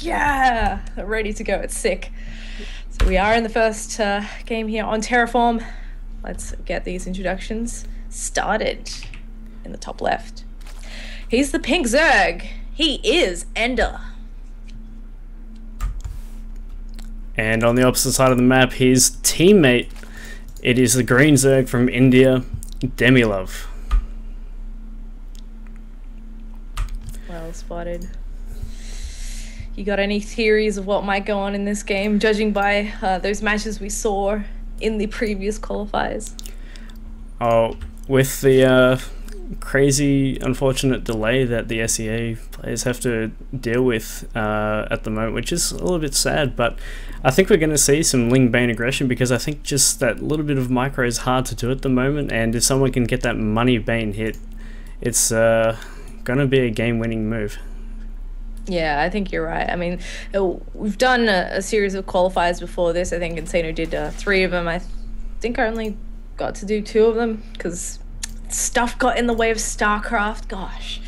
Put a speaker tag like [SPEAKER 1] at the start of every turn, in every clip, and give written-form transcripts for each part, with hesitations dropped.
[SPEAKER 1] Yeah, ready to go. It's sick. So we are in the first game here on Terraform. Let's get these introductions started. In the top left, he's the pink Zerg. He is Enderr.
[SPEAKER 2] And on the opposite side of the map, his teammate, it is the green Zerg from India, Demilove.
[SPEAKER 1] Well spotted. You got any theories of what might go on in this game, judging by those matches we saw in the previous qualifiers?
[SPEAKER 2] Oh, with the crazy, unfortunate delay that the SEA players have to deal with at the moment, which is a little bit sad, but I think we're going to see some Ling Bane aggression, because I think just that little bit of micro is hard to do at the moment, and if someone can get that money Bane hit, it's going to be a game-winning move.
[SPEAKER 1] Yeah, I think you're right. I mean, we've done a series of qualifiers before this. I think Insano did 3 of them. I think I only got to do 2 of them because stuff got in the way of Starcraft. Gosh.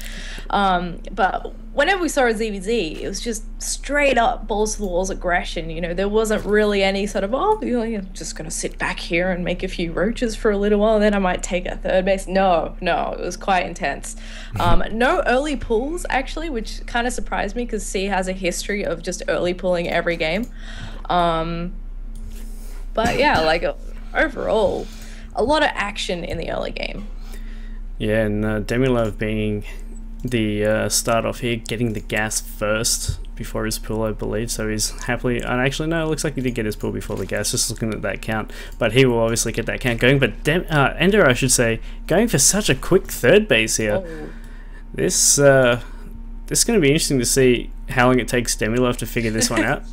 [SPEAKER 1] But whenever we saw a ZVZ, it was just straight up balls to the walls aggression. You know, there wasn't really any sort of, oh, you're just going to sit back here and make a few roaches for a little while, and then I might take a third base. No, it was quite intense. No early pulls, actually, which kind of surprised me because C has a history of just early pulling every game. But yeah, like overall, a lot of action in the early game.
[SPEAKER 2] Yeah, and Demilove being the start off here, getting the gas first before his pull, I believe, so he's happily, and actually no, it looks like he did get his pull before the gas, just looking at that count, but he will obviously get that count going. But Enderr, I should say, going for such a quick third base here. Oh. This is going to be interesting to see how long it takes Demilove to figure this one out.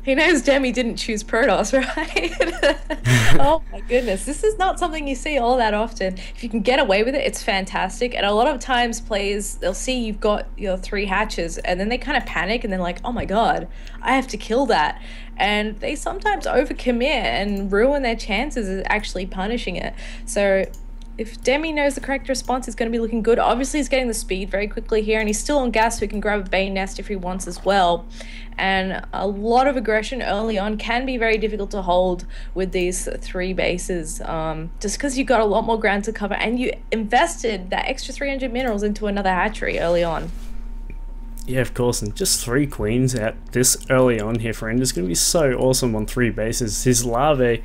[SPEAKER 1] He knows Demi didn't choose Protoss, right? Oh my goodness, this is not something you see all that often. If you can get away with it, it's fantastic. And a lot of times players, they'll see you've got your 3 hatches and then they kind of panic and they're like, oh my god, I have to kill that. And they sometimes overcommit and ruin their chances of actually punishing it. So if Demi knows the correct response, he's going to be looking good. Obviously, he's getting the speed very quickly here, and he's still on gas, so he can grab a Bane nest if he wants as well. And a lot of aggression early on can be very difficult to hold with these 3 bases, just because you've got a lot more ground to cover, and you invested that extra 300 minerals into another hatchery early on.
[SPEAKER 2] Yeah, of course, and just 3 queens at this early on here for Enderr is going to be so awesome on 3 bases. His larvae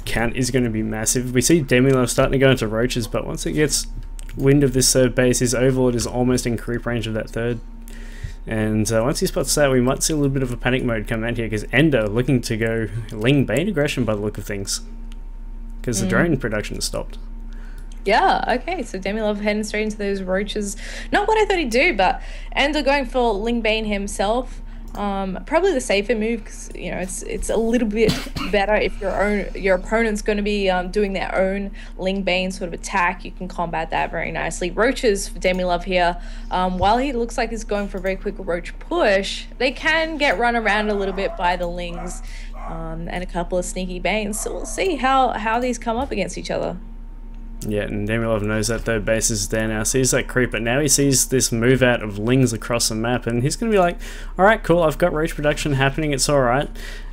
[SPEAKER 2] count is going to be massive. We see Demilove starting to go into roaches, but once it gets wind of this third base, his overlord is almost in creep range of that third. And once he spots that, we might see a little bit of a panic mode come out here, because Enderr looking to go Ling Bane aggression by the look of things, because the drone production has stopped.
[SPEAKER 1] Yeah, okay, so Demilove heading straight into those roaches. Not what I thought he'd do, but Enderr going for Ling Bane himself. Probably the safer move, because you know it's a little bit better if your opponent's going to be doing their own Ling Bane sort of attack. You can combat that very nicely. Roaches for Demilove here. While he looks like he's going for a very quick roach push, they can get run around a little bit by the Lings and a couple of sneaky Banes. So we'll see how these come up against each other.
[SPEAKER 2] Yeah, and Demilove knows that third base is there now, sees that creep, but now he sees this move out of Lings across the map, and he's going to be like, alright, cool, I've got roach production happening, it's alright.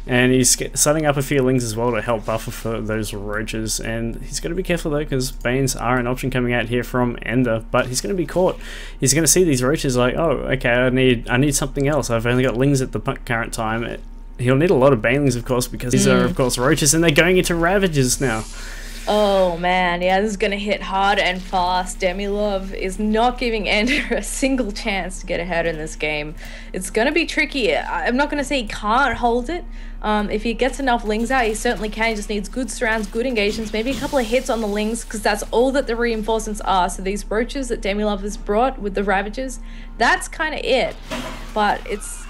[SPEAKER 2] And he's setting up a few Lings as well to help buffer for those roaches, and he's got to be careful though, because Banes are an option coming out here from Enderr, but he's going to be caught. He's going to see these roaches like, oh, okay, I need something else, I've only got Lings at the current time. He'll need a lot of Banelings, of course, because these are, of course, roaches, and they're going into Ravages now.
[SPEAKER 1] Oh man, yeah, this is gonna hit hard and fast. Demilove is not giving Enderr a single chance to get ahead in this game. It's gonna be tricky. I'm not gonna say he can't hold it. If he gets enough Lings out, he certainly can. He just needs good surrounds, good engagements, maybe a couple of hits on the Lings, because that's all that the reinforcements are. So these roaches that Demilove has brought with the Ravages, that's kind of it. But it's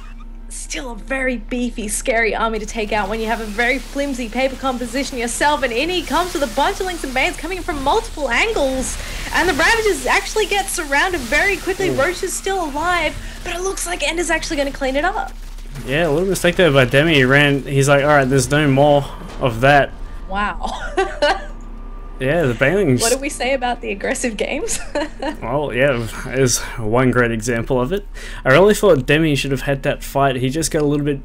[SPEAKER 1] still a very beefy, scary army to take out when you have a very flimsy paper composition yourself, and in he comes with a bunch of Lings and Banes coming in from multiple angles, and the Ravages actually get surrounded very quickly. Roach is still alive, but it looks like Ender's actually going to clean it up.
[SPEAKER 2] Yeah, a little mistake there by Demi. He's like, alright, there's no more of that.
[SPEAKER 1] Wow.
[SPEAKER 2] Yeah, the banelings.
[SPEAKER 1] What do we say about the aggressive games?
[SPEAKER 2] Well, yeah, is one great example of it. I really thought Demi should have had that fight. He just got a little bit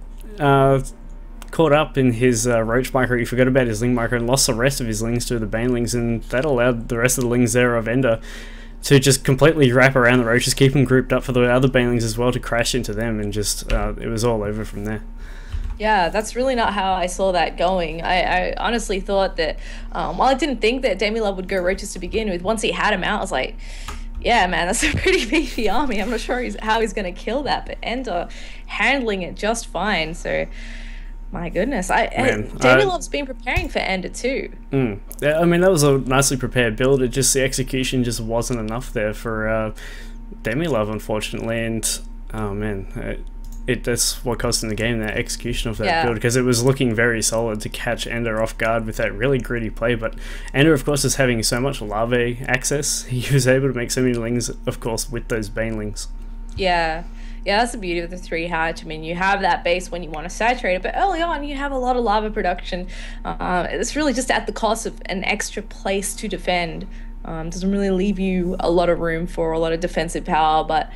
[SPEAKER 2] caught up in his roach micro. He forgot about his ling micro and lost the rest of his lings to the banelings, and that allowed the rest of the lings there of Enderr to just completely wrap around the roaches, keep them grouped up for the other banelings as well to crash into them, and just it was all over from there.
[SPEAKER 1] Yeah, that's really not how I saw that going. I honestly thought that, while I didn't think that Demilove would go roaches to begin with, once he had him out, I was like, yeah, man, that's a pretty beefy army. I'm not sure how he's going to kill that, but Enderr handling it just fine. So, my goodness. Demilove's been preparing for Enderr too.
[SPEAKER 2] Yeah, I mean, that was a nicely prepared build. It just, the execution just wasn't enough there for Demilove, unfortunately, and, oh man, that's what cost him the game, that execution of that build, because it was looking very solid to catch Enderr off guard with that really gritty play. But Enderr, of course, is having so much larvae access. He was able to make so many lings, of course, with those banelings.
[SPEAKER 1] Yeah, that's the beauty of the 3 hatch. I mean, you have that base when you want to saturate it, but early on you have a lot of lava production. It's really just at the cost of an extra place to defend. Doesn't really leave you a lot of room for a lot of defensive power, but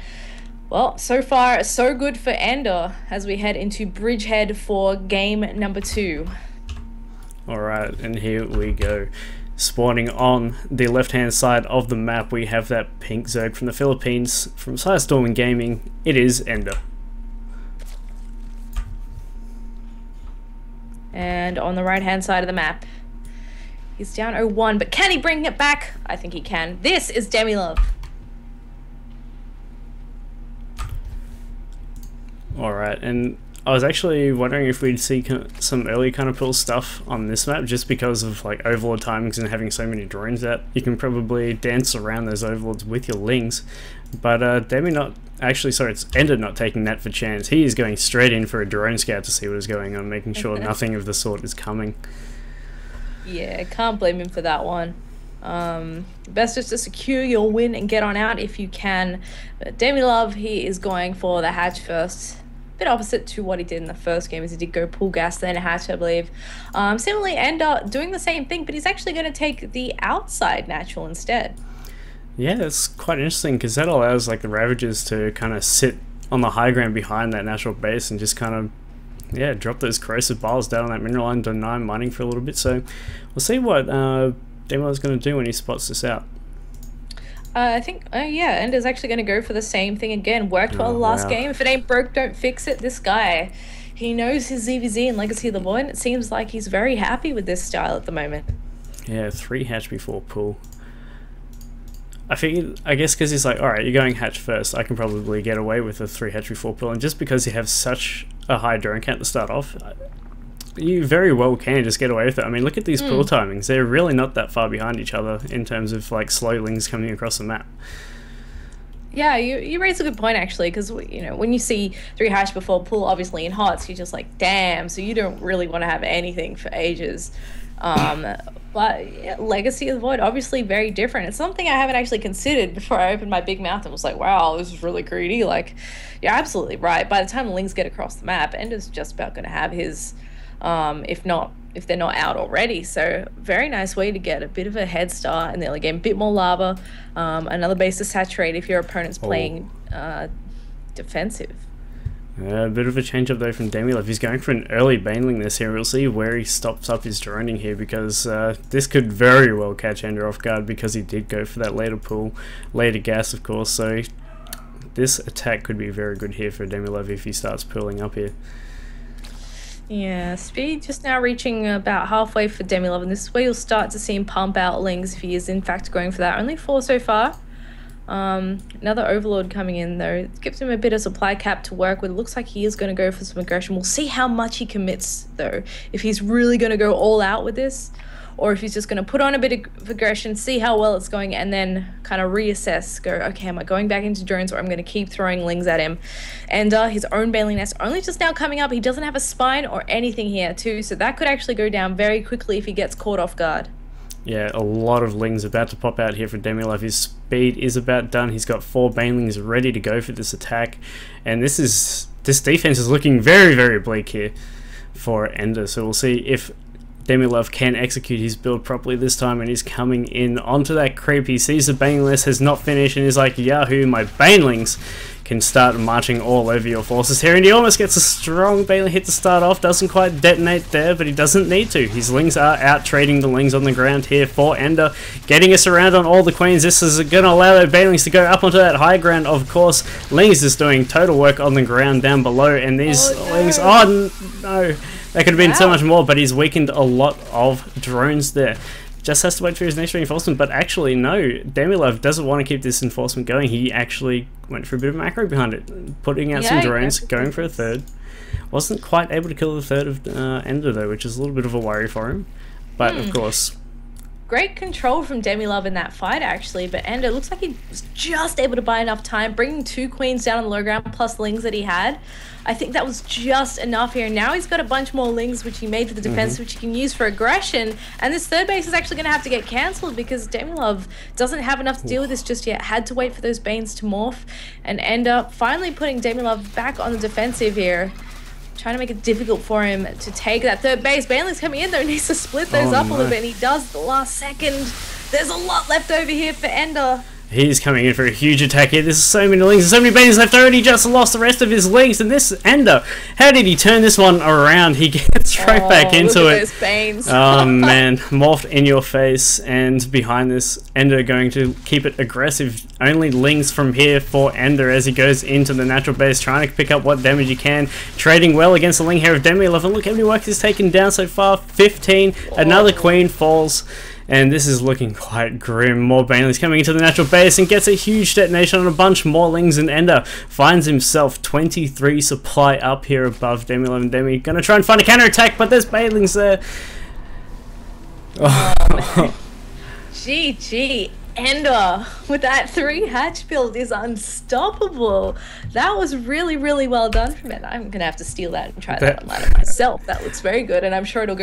[SPEAKER 1] well, so far, so good for Enderr as we head into Bridgehead for game number 2.
[SPEAKER 2] Alright, and here we go. Spawning on the left-hand side of the map, we have that pink Zerg from the Philippines, from Sidestorm Gaming. It is Enderr.
[SPEAKER 1] And on the right-hand side of the map, he's down 0-1, but can he bring it back? I think he can. This is Demilove.
[SPEAKER 2] Alright, and I was actually wondering if we'd see some early kind of cool stuff on this map, just because of like overlord timings and having so many drones out. You can probably dance around those overlords with your lings, but Demi not actually, sorry, it's Enderr not taking that for chance. He is going straight in for a drone scout to see what is going on, making sure nothing of the sort is coming.
[SPEAKER 1] Yeah, can't blame him for that one. Best just to secure your win and get on out if you can. But Demilove, he is going for the hatch first. Bit opposite to what he did in the first game, as he did go pool gas then hatch, I believe. Similarly, Enderr doing the same thing, but he's actually going to take the outside natural instead. Yeah,
[SPEAKER 2] that's quite interesting, because that allows like the Ravagers to kind of sit on the high ground behind that natural base and just kind of, yeah, drop those corrosive biles down on that mineral line, deny mining for a little bit. So we'll see what Demilove's going to do when he spots this out.
[SPEAKER 1] I think, yeah, Ender's actually going to go for the same thing again. Worked well the last game. If it ain't broke, don't fix it. This guy, he knows his ZVZ and Legacy of the Void, and it seems like he's very happy with this style at the moment. Yeah,
[SPEAKER 2] 3 hatch before pull. I guess because he's like, alright, you're going hatch first, I can probably get away with a 3 hatch before pull, and just because you have such a high drone count to start off, you very well can just get away with it. I mean, look at these pull timings. They're really not that far behind each other in terms of like slowlings coming across the map.
[SPEAKER 1] Yeah, you raise a good point actually, because you know, when you see 3 hatch before pull, obviously in HOTS, you're just like, damn, so you don't really want to have anything for ages. But yeah, Legacy of the Void, obviously very different. It's something I haven't actually considered before I opened my big mouth and was like, wow, this is really greedy. Like, you're absolutely right. By the time the lings get across the map, Ender's just about going to have his, if they're not out already. So very nice way to get a bit of a head start in the early game. A bit more lava, another base to saturate if your opponent's playing defensive.
[SPEAKER 2] A bit of a change up though from Demilove. He's going for an early baneling this here. We'll see where he stops up his droning here, because this could very well catch Enderr off guard, because he did go for that later pull, later gas of course. So this attack could be very good here for Demilove if he starts pulling up here.
[SPEAKER 1] Yeah, speed just now reaching about halfway for Demilove, and this is where you'll start to see him pump out lings if he is in fact going for that. Only 4 so far. Another overlord coming in though. It gives him a bit of supply cap to work with. It looks like he is going to go for some aggression. We'll see how much he commits though. If he's really going to go all out with this, or if he's just going to put on a bit of aggression, see how well it's going, and then kind of reassess, go, okay, am I going back into drones, or I'm going to keep throwing lings at him? And his own baneling nest only just now coming up. He doesn't have a spine or anything here too, so that could actually go down very quickly if he gets caught off guard.
[SPEAKER 2] Yeah, a lot of lings about to pop out here for Demilove. His speed is about done. He's got 4 banelings ready to go for this attack, and this defense is looking very, very bleak here for Enderr. So we'll see if Demilove can execute his build properly this time, and he's coming in onto that creep. He sees the Banelings has not finished and is like, yahoo, my Banelings can start marching all over your forces here, and he almost gets a strong Baneling hit to start off. Doesn't quite detonate there, but he doesn't need to. His Lings are out trading the Lings on the ground here for Enderr, getting us around on all the Queens. This is going to allow those Banelings to go up onto that high ground. Of course, Lings is doing total work on the ground down below, and these Lings, oh no, that could have been so much more, but he's weakened a lot of drones there. Just has to wait for his next reinforcement, but actually no, Demilove doesn't want to keep this enforcement going. He actually went for a bit of macro behind it, putting out some drones, going for a third. Wasn't quite able to kill the third of Enderr though, which is a little bit of a worry for him, but of course.
[SPEAKER 1] Great control from Demilove in that fight actually, but Enderr looks like he was just able to buy enough time, bringing 2 Queens down on the low ground plus Lings that he had. I think that was just enough here. Now he's got a bunch more Lings which he made for the defense, which he can use for aggression, and this third base is actually going to have to get cancelled because Demilove doesn't have enough to deal with this just yet. Had to wait for those Banes to morph, and Enderr finally putting Demilove back on the defensive here, trying to make it difficult for him to take that third base. Baneling's coming in though, needs to split those up a little bit, and he does the last second. There's a lot left over here for Enderr.
[SPEAKER 2] He's coming in for a huge attack here. There's so many Lings and so many Banes left over. He just lost the rest of his Lings. And this Enderr, how did he turn this one around? He gets right back into
[SPEAKER 1] look
[SPEAKER 2] it.
[SPEAKER 1] at those Banes.
[SPEAKER 2] Oh man, morphed in your face. And behind this, Enderr going to keep it aggressive. Only Lings from here for Enderr as he goes into the natural base, trying to pick up what damage he can. Trading well against the Ling here of Demilove. And look how many works he's taken down so far. 15. Another Queen falls. And this is looking quite grim. More Banelings coming into the natural base and gets a huge detonation on a bunch more Lings, and Enderr finds himself 23 supply up here above Demilove and Demi. Gonna try and find a counter attack, but there's Banelings there.
[SPEAKER 1] Oh, GG. Enderr with that 3 hatch build is unstoppable. That was really, really well done from it. I'm gonna have to steal that and try that on ladder myself. That looks very good, and I'm sure it'll go